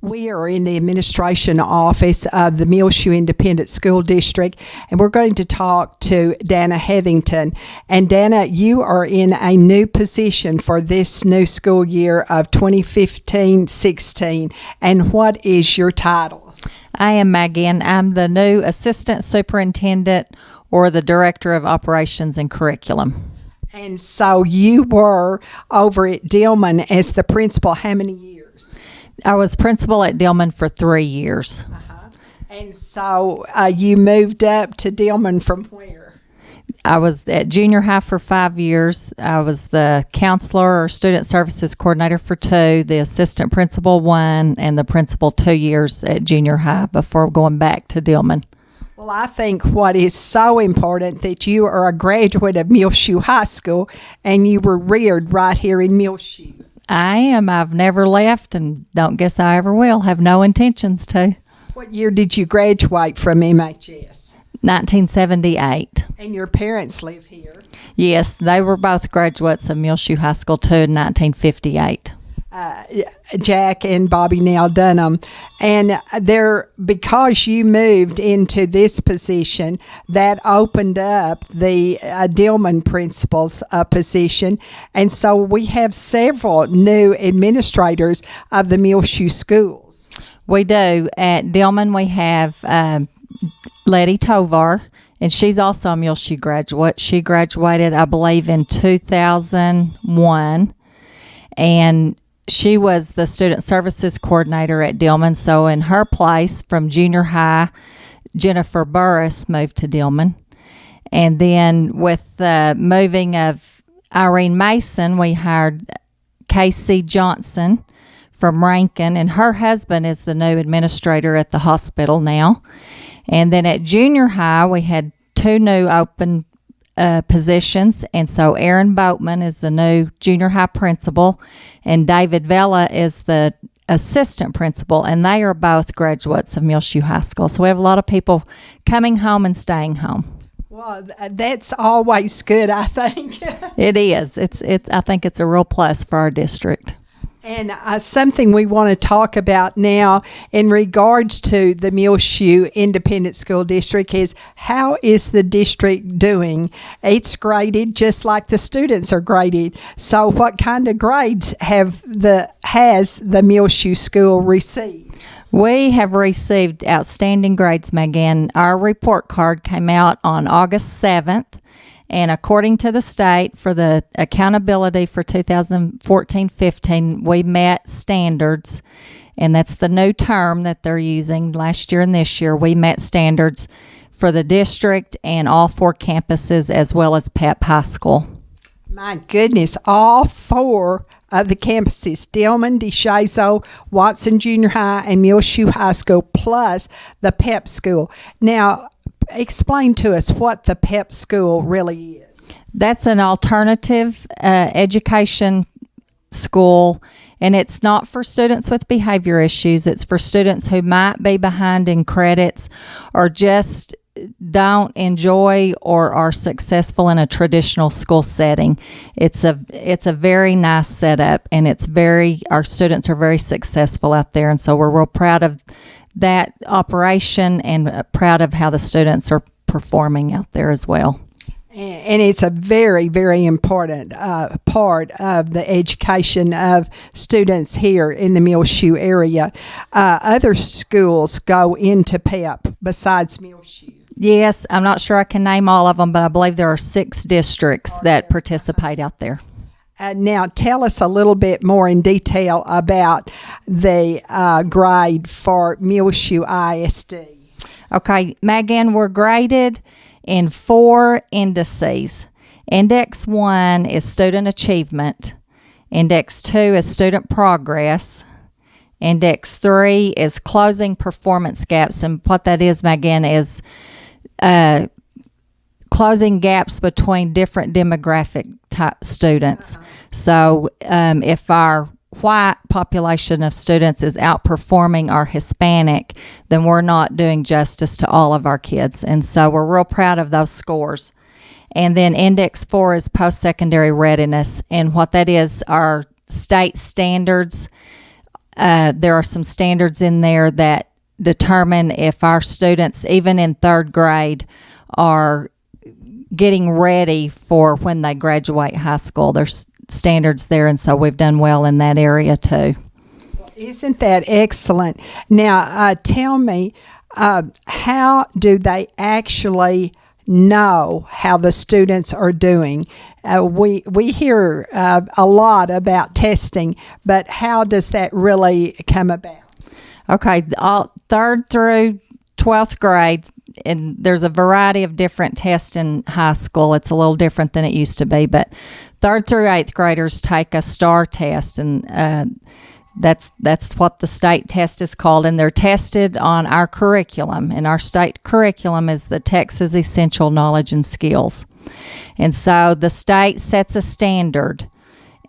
We are in the administration office of the Muleshoe Independent School District, and we're going to talk to Dani Heathington. And Dani, you are in a new position for this new school year of 2015-16. And what is your title? I am Megan. I'm the new Assistant Superintendent or the Director of Operations and Curriculum. And so you were over at Dillman as the principal how many years? I was principal at Dillman for 3 years. And so you moved up to Dillman from where? I was at junior high for 5 years. I was the counselor or student services coordinator for 2, the assistant principal 1, and the principal 2 years at junior high before going back to Dillman. Well, I think what is so important that you are a graduate of Muleshoe High School and you were reared right here in Muleshoe. I am. I've never left and don't guess I ever will. Have no intentions to. What year did you graduate from MHS? 1978. And your parents live here? Yes, they were both graduates of Muleshoe High School too in 1958. Jack and Bobby now Dunham, and because you moved into this position, that opened up the Dillman principal's position, and so we have several new administrators of the Muleshoe schools. We do. At Dillman we have Letty Tovar, and she's also a Muleshoe graduate. She graduated, I believe, in 2001, and she was the student services coordinator at Dillman. So in her place from junior high, Jennifer Burris moved to Dillman. And then with the moving of Irene Mason, we hired Casey Johnson from Rankin, and her husband is the new administrator at the hospital now. And then at junior high, we had 2 new open positions, and so Aaron Boatman is the new junior high principal and David Vela is the assistant principal, and they are both graduates of Muleshoe High School. So we have a lot of people coming home and staying home. Well, that's always good, I think. It is. I think it's a real plus for our district. And something we want to talk about now in regards to the Muleshoe Independent School District is how is the district doing? It's graded just like the students are graded. So what kind of grades has the Muleshoe School received? We have received outstanding grades, Megan. Our report card came out on August 7th. And according to the state, for the accountability for 2014-15, we met standards, and that's the new term that they're using last year and this year. We met standards for the district and all 4 campuses as well as Pep High School. My goodness, all 4 of the campuses, Dillman, DeShazo, Watson Junior High, and Muleshoe High School, plus the Pep School. Now, explain to us what the Pep School really is. That's an alternative education school, and it's not for students with behavior issues. It's for students who might be behind in credits or just don't enjoy or are successful in a traditional school setting. It's a very nice setup, and our students are very successful out there, and so we're real proud of that operation and proud of how the students are performing out there as well. And it's a very, very important part of the education of students here in the Muleshoe area. Other schools go into PEP besides Muleshoe. Yes, I'm not sure I can name all of them, but I believe there are 6 districts that participate out there. Now, tell us a little bit more in detail about the grade for Muleshoe ISD. Okay, Megan, we're graded in 4 indices. Index 1 is student achievement. Index 2 is student progress. Index 3 is closing performance gaps. And what that is, Megan, is closing gaps between different demographic type students. So if our white population of students is outperforming our Hispanic, then we're not doing justice to all of our kids. And so we're real proud of those scores. And then Index 4 is post-secondary readiness. And what that is, our state standards there are some standards in there that determine if our students, even in third grade, are getting ready for when they graduate high school. There's standards there, and so we've done well in that area too. Isn't that excellent? Now, tell me, how do they actually know how the students are doing? We hear a lot about testing, but how does that really come about? Okay, all third through 12th grade, and there's a variety of different tests in high school. It's a little different than it used to be, but third through 8th graders take a STAR test, and that's what the state test is called, and they're tested on our curriculum, and our state curriculum is the Texas Essential Knowledge and Skills. And so the state sets a standard,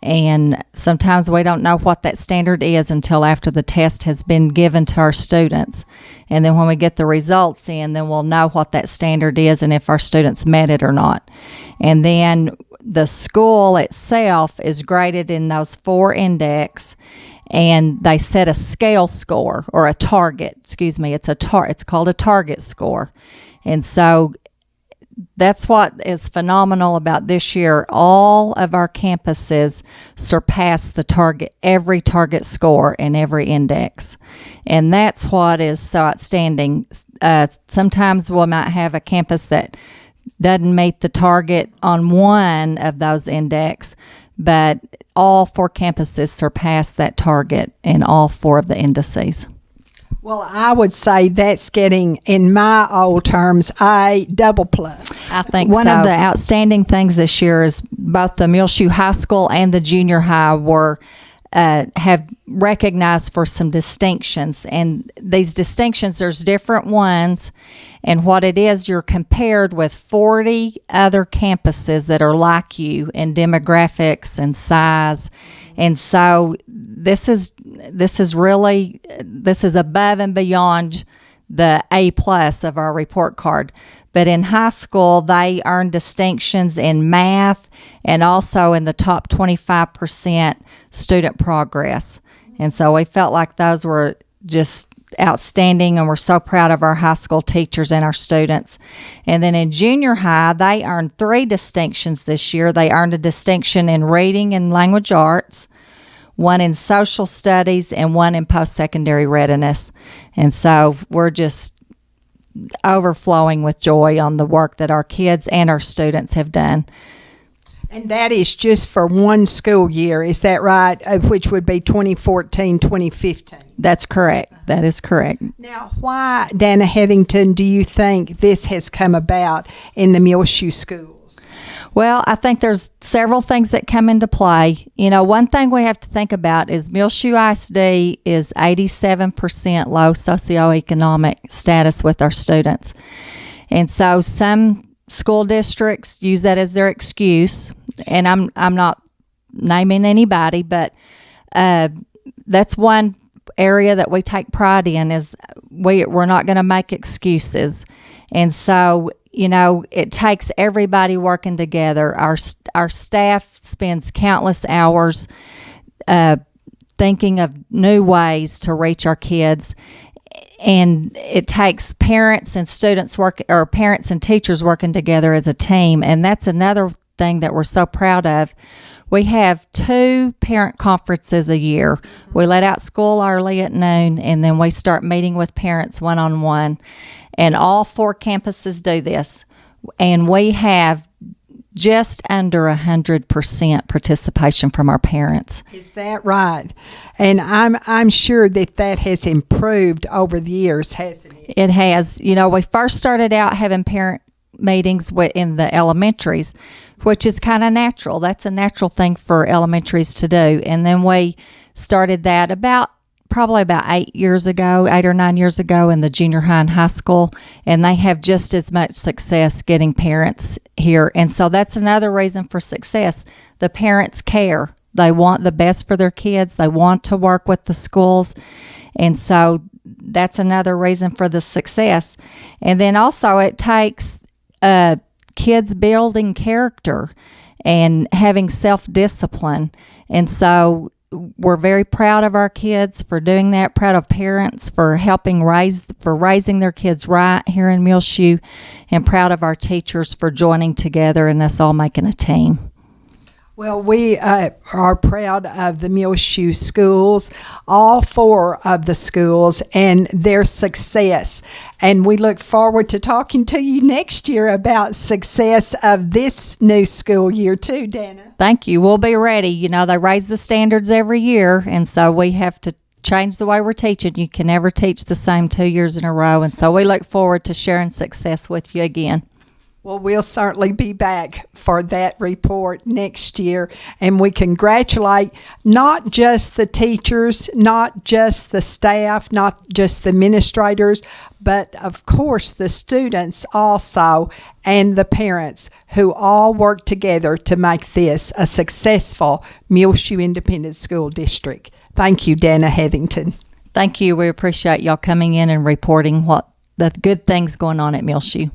and sometimes we don't know what that standard is until after the test has been given to our students. And then when we get the results in, then we'll know what that standard is and if our students met it or not. And then the school itself is graded in those 4 index, and they set a scale score, or a target, it's called a target score. And so that's what is phenomenal about this year. All of our campuses surpassed every target score in every index. And that's what is so outstanding. Sometimes we might have a campus that doesn't meet the target on one of those index, but all 4 campuses surpassed that target in all 4 of the indices. Well, I would say that's getting, in my old terms, a double plus. I think one of the outstanding things this year is both the Muleshoe High School and the junior high have recognized for some distinctions. And these distinctions, there's different ones. And what it is, you're compared with 40 other campuses that are like you in demographics and size. And so this is above and beyond the A+ of our report card. But in high school, they earned distinctions in math and also in the top 25% student progress. And so we felt like those were just outstanding, and we're so proud of our high school teachers and our students. And then in junior high, they earned 3 distinctions this year. They earned a distinction in reading and language arts, 1 in social studies, and 1 in post-secondary readiness. And so we're just overflowing with joy on the work that our kids and our students have done. And that is just for one school year, is that right? Which would be 2014, 2015. That's correct. That is correct. Now, why, Dana Heathington, do you think this has come about in the Muleshoe schools? Well, I think there's several things that come into play. You know, one thing we have to think about is Muleshoe ISD is 87% low socioeconomic status with our students. And so some school districts use that as their excuse, and I'm not naming anybody, but that's one area that we take pride in, is we're not going to make excuses. And so, you know, it takes everybody working together. Our staff spends countless hours thinking of new ways to reach our kids. And it takes parents and parents and teachers working together as a team. And that's another thing that we're so proud of. We have 2 parent conferences a year. We let out school early at noon, and then we start meeting with parents one-on-one. And all 4 campuses do this. And we have just under 100% participation from our parents. Is that right? And I'm sure that has improved over the years, hasn't it? It has. You know, we first started out having parent meetings in the elementaries, which is kind of natural. That's a natural thing for elementaries to do. And then we started that probably about 8 or 9 years ago in the junior high and high school, and they have just as much success getting parents here. And so that's another reason for success. The parents care. They want the best for their kids. They want to work with the schools. And so that's another reason for the success. And then also it takes kids building character and having self-discipline. And so we're very proud of our kids for doing that, proud of parents for raising their kids right here in Muleshoe, and proud of our teachers for joining together and us all making a team. Well, we are proud of the Muleshoe schools, all 4 of the schools, and their success. And we look forward to talking to you next year about success of this new school year too, Dana. Thank you. We'll be ready. You know, they raise the standards every year, and so we have to change the way we're teaching. You can never teach the same 2 years in a row, and so we look forward to sharing success with you again. Well, we'll certainly be back for that report next year, and we congratulate not just the teachers, not just the staff, not just the administrators, but of course the students also, and the parents who all work together to make this a successful Muleshoe Independent School District. Thank you, Dana Heathington. Thank you. We appreciate y'all coming in and reporting what the good things going on at Muleshoe.